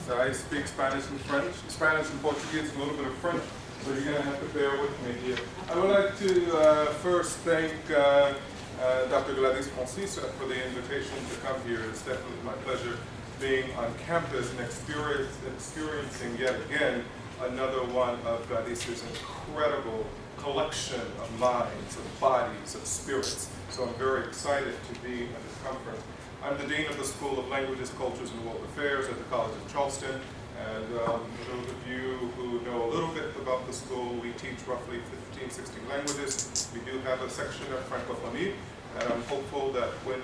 So I speak Spanish and French, Spanish and Portuguese, and a little bit of French, so you're going to have to bear with me here. I would like to first thank Dr. Gladys Francis for the invitation to come here. It's definitely my pleasure being on campus and experiencing yet again another one of Gladys's incredible collection of minds, of bodies, of spirits. So I'm very excited to be at this conference. I'm the Dean of the School of Languages, Cultures, and World Affairs at the College of Charleston. And those of you who know a little bit about the school, we teach roughly 15, 16 languages. We do have a section of Francophonie, and I'm hopeful that when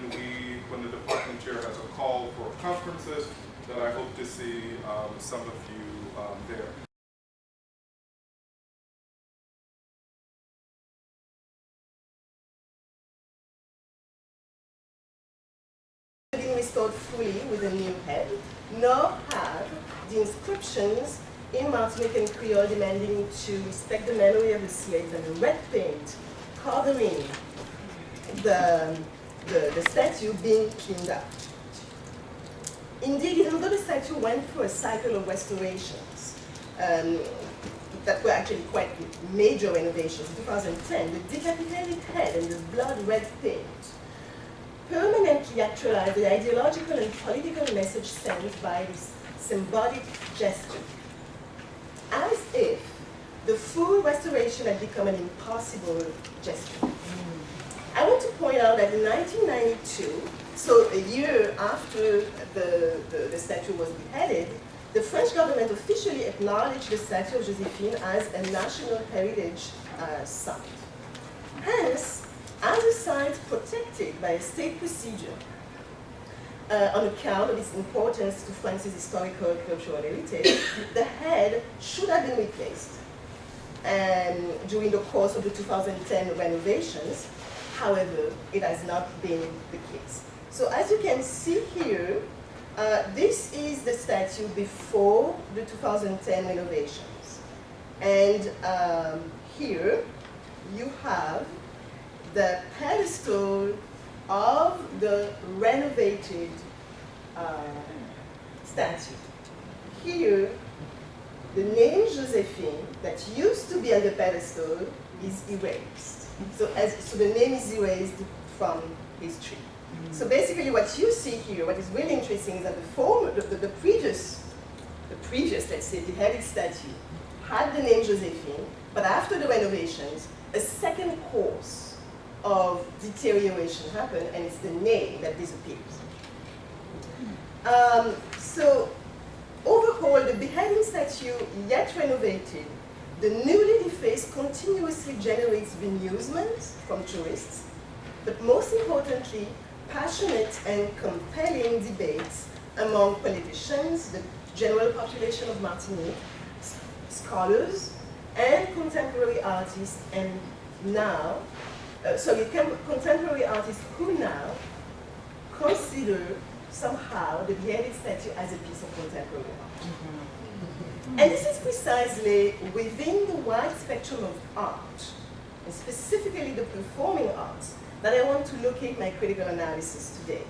the department chair has a call for conferences, that I hope to see some of you there. Restored fully with a new head, nor have the inscriptions in Martinican Creole demanding to respect the memory of the slaves and the red paint covering the statue being cleaned up. Indeed, even though the statue went through a cycle of restorations that were actually quite major renovations, in 2010, the decapitated head and the blood red paint permanently actualized the ideological and political message sent by this symbolic gesture, as if the full restoration had become an impossible gesture. I want to point out that in 1992, so a year after the statue was beheaded, the French government officially acknowledged the statue of Josephine as a national heritage site. Hence, as a site protected by a state procedure on account of its importance to France's historical and cultural heritage, the head should have been replaced during the course of the 2010 renovations. However, it has not been the case. So as you can see here, this is the statue before the 2010 renovations. And here you have the pedestal of the renovated statue. Here, the name Josephine that used to be on the pedestal is erased. So the name is erased from history. So basically what you see here, what is really interesting is that the previous, let's say, beheaded statue had the name Josephine, but after the renovations, a second course of deterioration happened, and it's the name that disappears. So overall, the beheading statue, yet renovated, the newly defaced continuously generates bemusement from tourists, but most importantly, passionate and compelling debates among politicians, the general population of Martinique, scholars, and contemporary artists, and now contemporary artists who now consider somehow the beheaded statue as a piece of contemporary art. And this is precisely within the wide spectrum of art, and specifically the performing arts, that I want to locate my critical analysis today.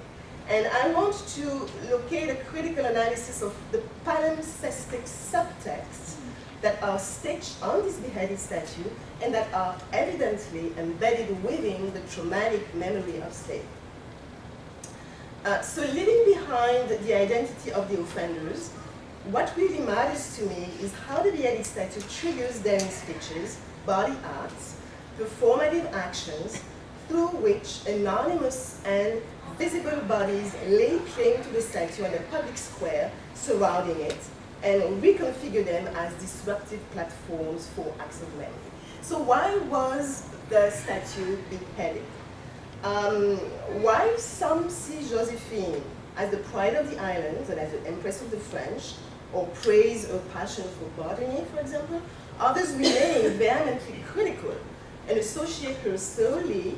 And I want to locate a critical analysis of the palimpsestic subtexts that are stitched on this beheaded statue and that are evidently embedded within the traumatic memory of slavery. So leaving behind the identity of the offenders, what really matters to me is how the beheaded statue triggers daring speeches, body acts, performative actions, through which anonymous and visible bodies lay claim to the statue on a public square surrounding it, and reconfigure them as disruptive platforms for acts of memory. So why was the statue beheaded? While some see Josephine as the pride of the islands and as the empress of the French, or praise her passion for botany, for example, others remain vehemently critical and associate her solely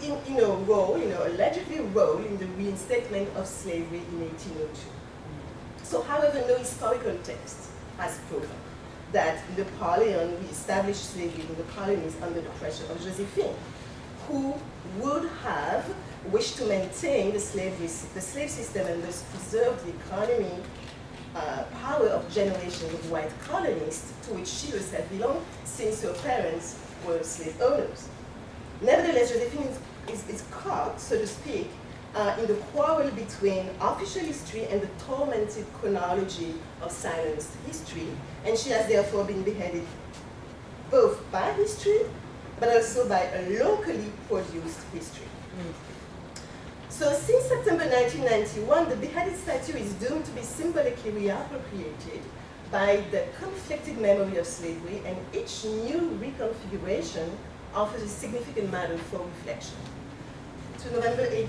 in a role, allegedly role in the reinstatement of slavery in 1802. So, however, no historical text has proven that Napoleon reestablished slavery in the colonies under the pressure of Josephine, who would have wished to maintain the slave system and thus preserve the economy power of generations of white colonists to which she herself belonged, since her parents were slave owners. Nevertheless, Josephine is caught, so to speak, in the quarrel between official history and the tormented chronology of silenced history, and she has therefore been beheaded both by history, but also by a locally produced history. So since September 1991, the beheaded statue is doomed to be symbolically reappropriated by the conflicted memory of slavery, and each new reconfiguration offers a significant matter for reflection. To November 18,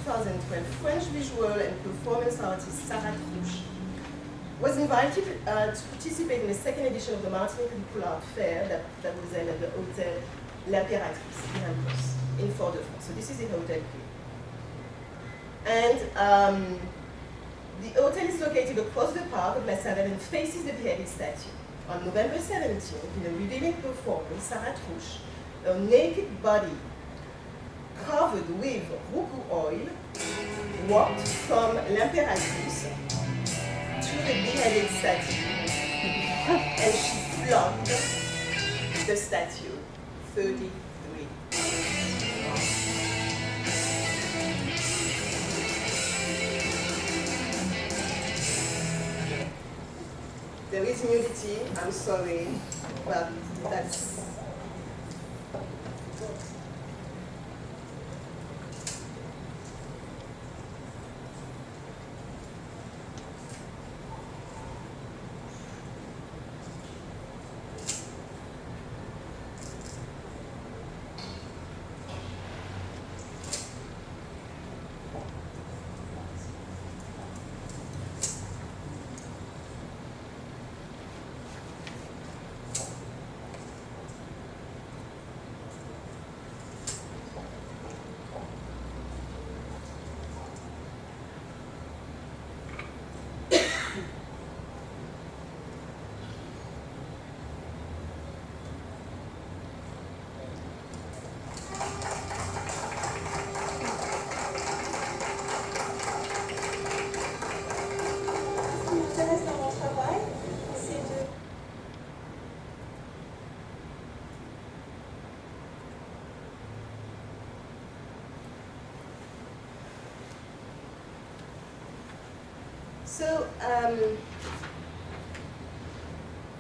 2012, French visual and performance artist Sarah Trouche was invited to participate in the second edition of the Martinique People Art Fair that was held at the Hotel L'Impératrice in Fort-de-France. So this is the hotel here. And the hotel is located across the park of La Savelle and faces the beheaded statue. On November 17th, in a revealing performance, Sarah Trouche, a naked body covered with roucou oil, walked from L'Impératrice to the beheaded statue, and she flogged the statue 33 times. There is nudity, I'm sorry, but that's... So,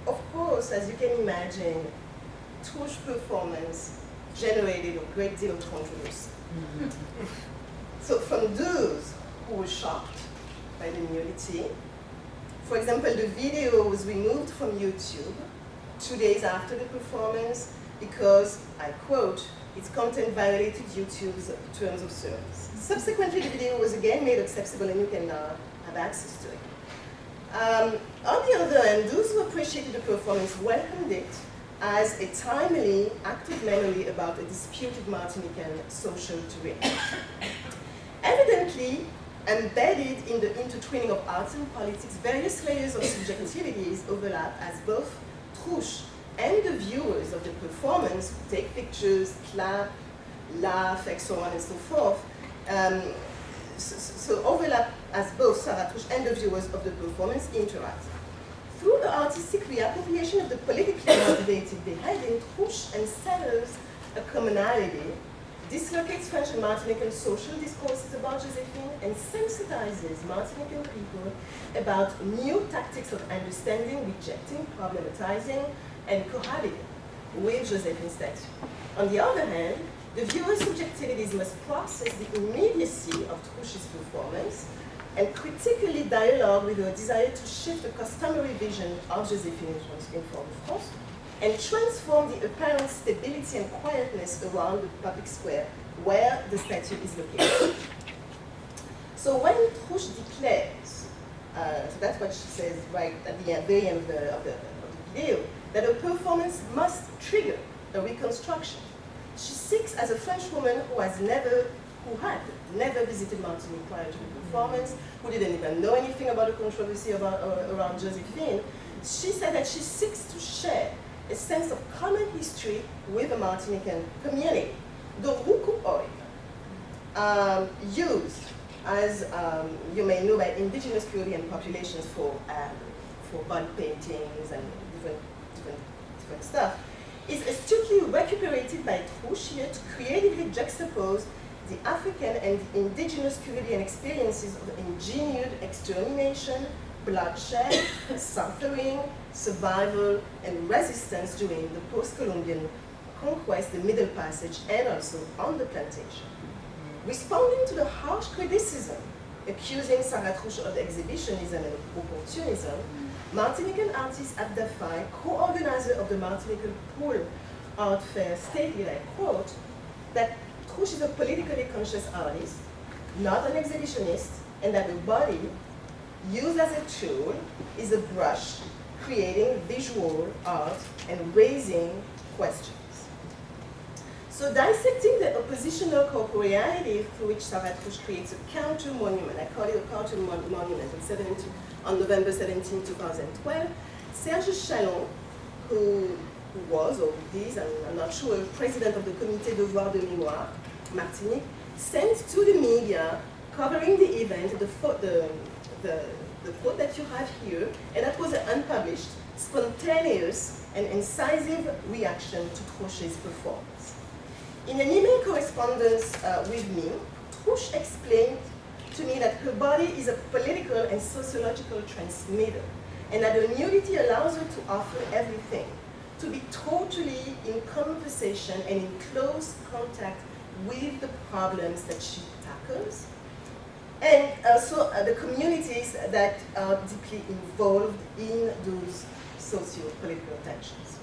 of course, as you can imagine, Trouche's performance generated a great deal of controversy. So from those who were shocked by the nudity, for example, the video was removed from YouTube 2 days after the performance because, I quote, its content violated YouTube's terms of service. Subsequently, the video was again made accessible and you can have access to it. On the other hand, those who appreciated the performance welcomed it as a timely act of memory about a disputed Martinican social terrain. Evidently, embedded in the intertwining of arts and politics, various layers of subjectivities overlap as both Trouche and the viewers of the performance take pictures, clap, laugh, and so on and so forth. So overlap as both Sarah Trouche and the viewers of the performance interact. Through the artistic reappropriation of the politically motivated beheading, Trouche unsettles a commonality, dislocates French and Martinican social discourses about Josephine, and sensitizes Martinican people about new tactics of understanding, rejecting, problematizing, and cohabiting with Josephine's statue. On the other hand, the viewer's subjectivities must process the immediacy of Trouche's performance and critically dialogue with her desire to shift the customary vision of Josephine in Fort-de-France and transform the apparent stability and quietness around the public square where the statue is located. So when Trouche declares, so that's what she says right at the very end of the video, that a performance must trigger a reconstruction. She seeks, as a French woman who had never visited Martinique prior to the performance, who didn't even know anything about the controversy around Josephine, she said that she seeks to share a sense of common history with the Martinican community. The roucou oil used, as you may know, by indigenous Caribbean populations for body paintings and different stuff, is astutely recuperated by Trouche to creatively juxtapose the African and the indigenous Caribbean experiences of engineered extermination, bloodshed, suffering, survival, and resistance during the post-Columbian conquest, the Middle Passage, and also on the plantation. Responding to the harsh criticism accusing Sarah Trouche of exhibitionism and opportunism, Martinican artist Abda Faye, co-organizer of the Martinican Pole Art Fair, stated, I quote, that Trouche is a politically conscious artist, not an exhibitionist, and that the body, used as a tool, is a brush creating visual art and raising questions. So dissecting the oppositional corporeality through which Sarah Trouche creates a counter-monument, I call it a counter-monument, on November 17, 2012, Serge Chalon, who was, or is, I'm not sure, president of the Comité Devoir de Mémoire, Martinique, sent to the media covering the event the quote that you have here, and that was an unpublished, spontaneous, and incisive reaction to Trouche's performance. In an email correspondence with me, Trouche explained to me that her body is a political and sociological transmitter, and that the nudity allows her to offer everything, to be totally in conversation and in close contact with the problems that she tackles, and also the communities that are deeply involved in those socio-political tensions.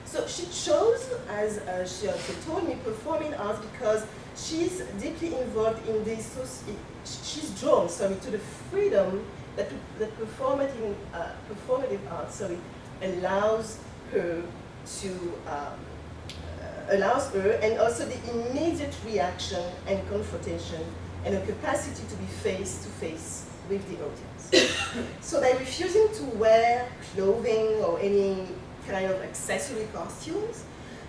So she chose, as she also told me, performing arts because she's deeply involved in this, she's drawn, to the freedom that performative art, allows her to, and also the immediate reaction and confrontation and a capacity to be face to face with the audience. So by refusing to wear clothing or any kind of accessory costumes,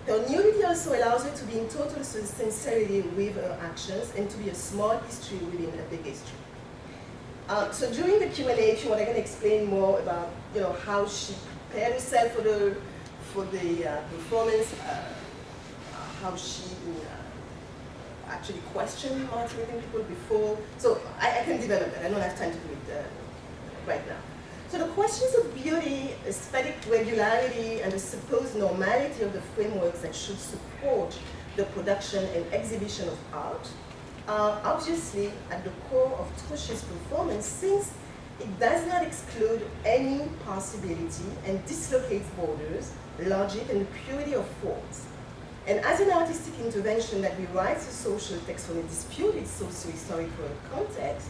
her nudity also allows her to be in total sincerity with her actions and to be a small history within a big history. So during the Q&A, if you want, I can explain more about how she prepared herself for the performance, how she actually questioned Martinican people before. So I can develop that. I don't have time to do it right now. So the questions of beauty, aesthetic regularity, and the supposed normality of the frameworks that should support the production and exhibition of art are obviously at the core of Trouche's performance, since it does not exclude any possibility and dislocates borders, logic, and the purity of forms. And as an artistic intervention that rewrites a social text from a disputed socio-historical context,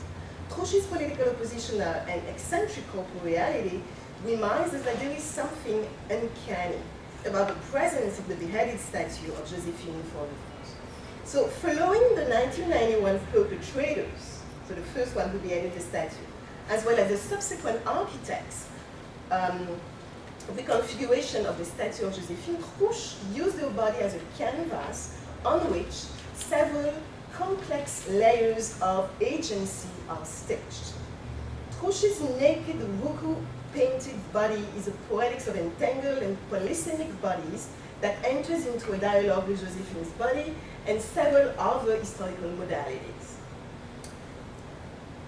Trouche's political opposition and eccentric corporeality reminds us that there is something uncanny about the presence of the beheaded statue of Joséphine for the France. So following the 1991 perpetrators, so the first one who beheaded the statue, as well as the subsequent architects, the configuration of the statue of Joséphine, Trouche used her body as a canvas on which several complex layers of agency are stitched. Trouche's naked, Ruku-painted body is a poetics of entangled and polysemic bodies that enters into a dialogue with Joséphine's body and several other historical modalities.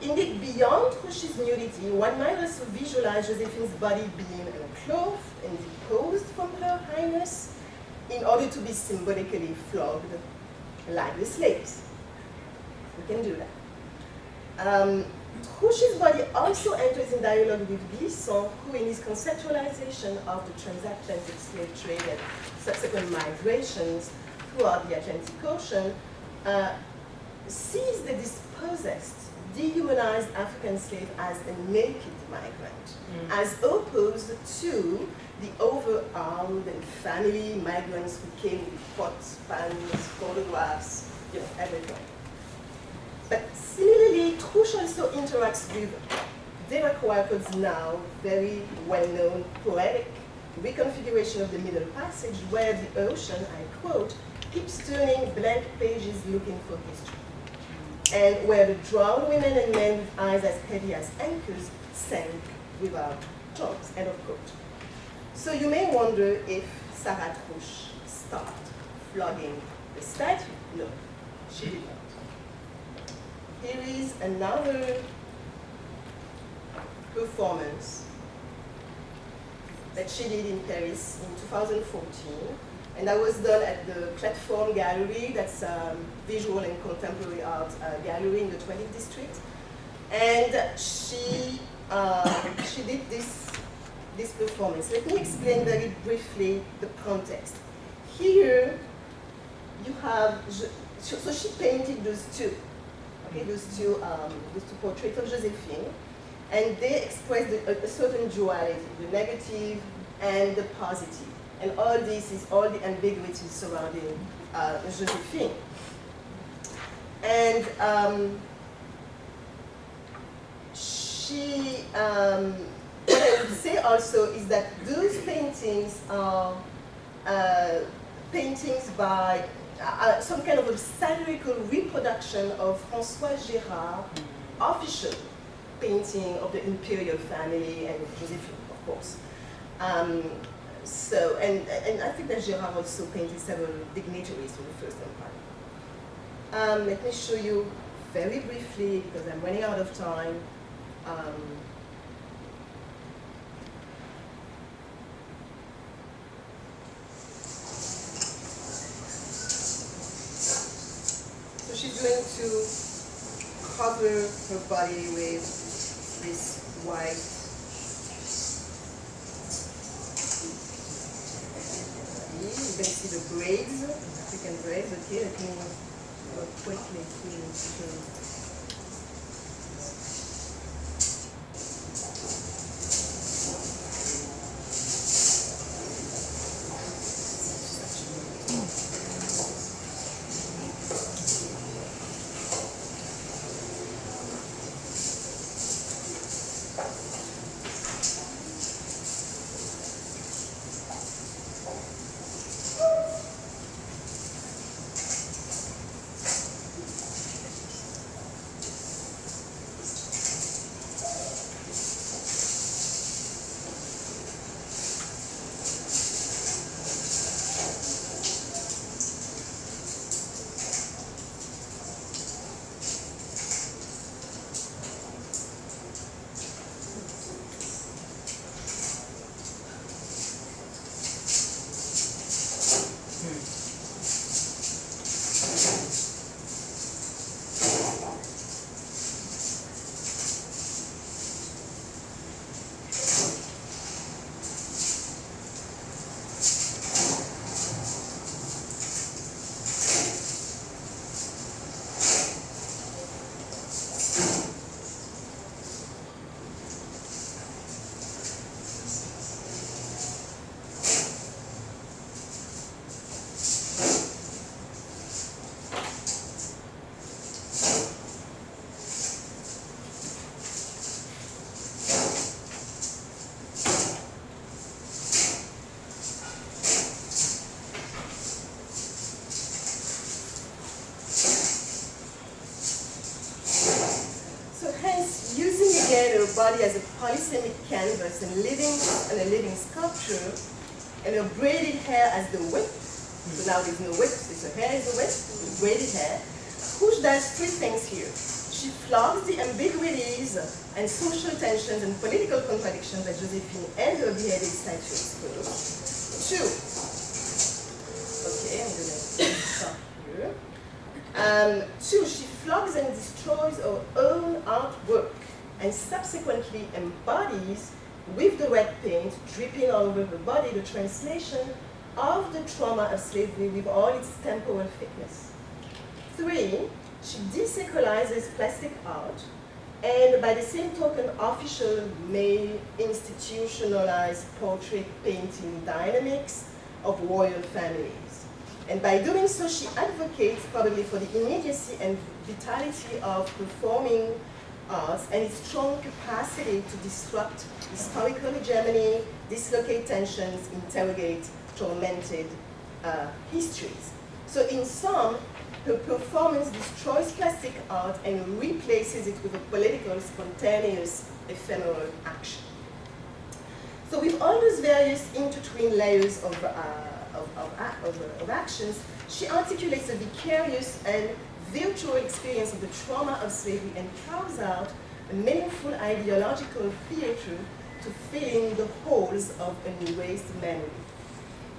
Indeed, beyond Trouche's nudity, one might also visualize Joséphine's body being unclothed and deposed from her highness in order to be symbolically flogged like the slaves. We can do that. Trouche's body also enters in dialogue with Glisson, who in his conceptualization of the transatlantic slave trade and subsequent migrations throughout the Atlantic Ocean, sees the dispossessed, dehumanized African slave as a naked migrant, as opposed to the overarmed and family migrants who came with pots, pans, photographs, everything. But similarly, Trouche also interacts with Derek Walcott's now very well-known poetic reconfiguration of the Middle Passage, where the ocean, I quote, keeps turning blank pages looking for history. and where the drowned women and men with eyes as heavy as anchors sank without tongues, end of quote. So you may wonder if Sarah Trouche stopped flogging the statue. No, she did not. Here is another performance that she did in Paris in 2014, and that was done at the Platform Gallery, that's a visual and contemporary art gallery in the 20th district. And she did this performance. Let me explain very briefly the context. Here you have, so she painted those two, okay, those two portraits of Josephine, and they express a certain duality, the negative and the positive. And all this is all the ambiguity surrounding Josephine. And what I would say also is that those paintings are paintings by some kind of a satirical reproduction of François Gérard's official painting of the imperial family and Josephine, of course. And I think that Gérard also painted several dignitaries from the First Empire. Let me show you very briefly, because I'm running out of time. So she's going to cover her body with this white you can see the braids, African braids. Okay, let me go quickly through. Her body as a polysemic canvas and a living sculpture, and her braided hair as the whip. So now there's no whip, so her hair is the whip, with braided hair. Rouge does three things here. She flogs the ambiguities and social tensions and political contradictions that Josephine and her beheaded statue expose. Two, okay, I'm going to stop here. Two, she flogs and destroys her own artwork, and subsequently embodies, with the red paint dripping all over her body, the translation of the trauma of slavery with all its temporal thickness. Three, she desacralizes plastic art, and by the same token, official male institutionalized portrait painting dynamics of royal families. And by doing so, she advocates probably for the immediacy and vitality of performing arts and its strong capacity to disrupt historical hegemony, dislocate tensions, interrogate tormented histories. So in sum, her performance destroys plastic art and replaces it with a political, spontaneous, ephemeral action. So with all those various intertwined layers of actions, she articulates a vicarious and virtual experience of the trauma of slavery and carves out a meaningful ideological theater to fill in the holes of an erased memory.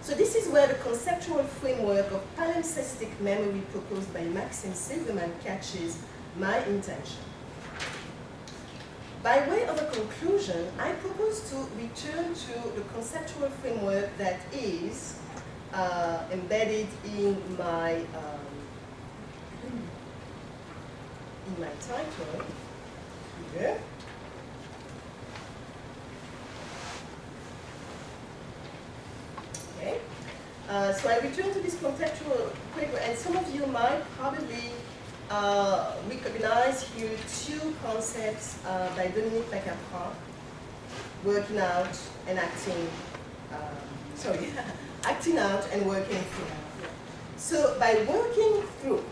So this is where the conceptual framework of palimpsestic memory proposed by Maxime Silverman catches my intention. By way of a conclusion, I propose to return to the conceptual framework that is embedded in my title here. Okay. So I return to this conceptual framework, and some of you might probably recognize here two concepts by Dominique working out and acting, acting out and working through. So by working through,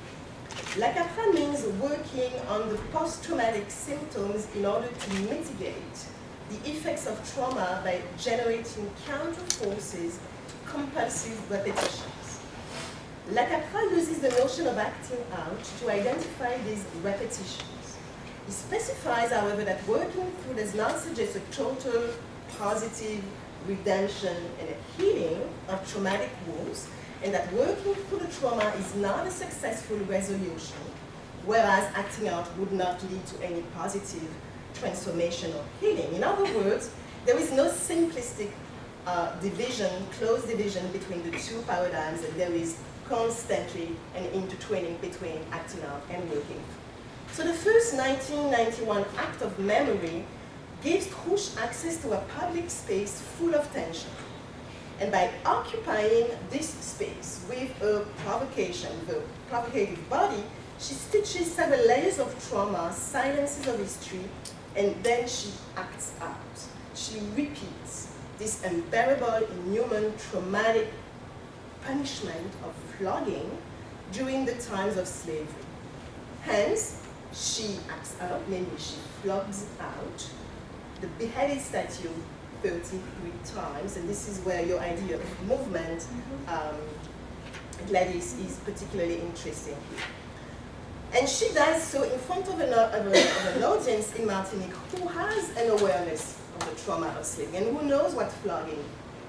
Lacapra means working on the post-traumatic symptoms in order to mitigate the effects of trauma by generating counter forces to compulsive repetitions. Lacapra uses the notion of acting out to identify these repetitions. He specifies, however, that working through does not suggest a total positive redemption and a healing of traumatic wounds, and that working through the trauma is not a successful resolution, whereas acting out would not lead to any positive transformation or healing. In other words, there is no simplistic close division between the two paradigms, and there is constantly an intertwining between acting out and working through. So the first 1991 act of memory gives Trouche access to a public space full of tension. And by occupying this space with a provocative body, she stitches several layers of trauma, silences of history, and then she acts out. She repeats this unbearable, inhuman, traumatic punishment of flogging during the times of slavery. Hence, she acts out, namely she flogs out the beheaded statue 33 times, and this is where your idea of movement, Gladys, is particularly interesting here. And she does so in front of an audience in Martinique who has an awareness of the trauma of slavery and who knows what flogging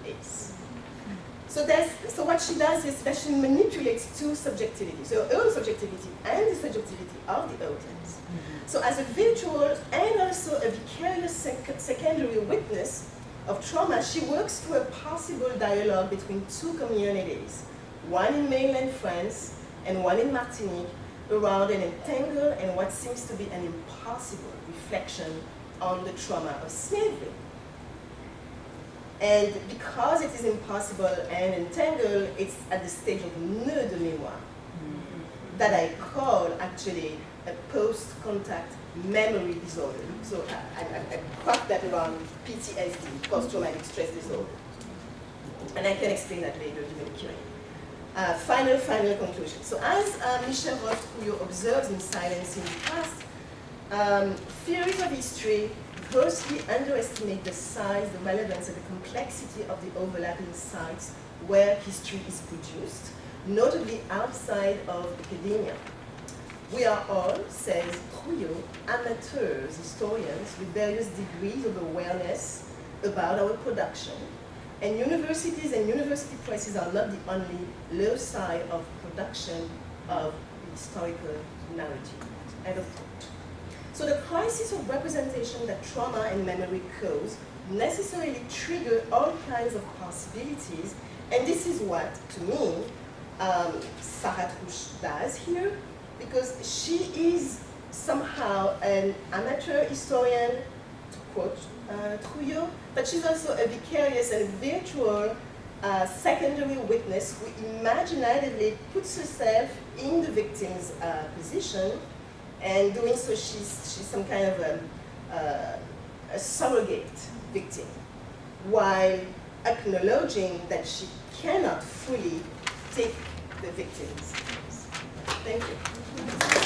is. So what she does is that she manipulates two subjectivities, so her own subjectivity and the subjectivity of the audience. So as a virtual and also a vicarious secondary witness of trauma, she works through a possible dialogue between two communities, one in mainland France and one in Martinique, around an entangled and what seems to be an impossible reflection on the trauma of slavery. And because it is impossible and entangled, it's at the stage of nœud de mémoire that I call actually a post-contact memory disorder. So I craft that around PTSD, post-traumatic stress disorder. And I can explain that later during the Q&A. Final conclusion. So as Michel Rolf-Trouillot observes in Silence in the Past, theories of history grossly underestimate the size, the relevance, and the complexity of the overlapping sites where history is produced, notably outside of academia. We are all, says Trouillot, amateurs, historians with various degrees of awareness about our production, and universities and university presses are not the only loci of production of historical narrative. End of quote. So the crisis of representation that trauma and memory cause necessarily trigger all kinds of possibilities, and this is what, to me, Sarah Trouche does here, because she is somehow an amateur historian, to quote Trouillot, but she's also a vicarious and virtual secondary witness who imaginatively puts herself in the victim's position, and doing so she's some kind of a surrogate victim, while acknowledging that she cannot fully take the victims. Thank you.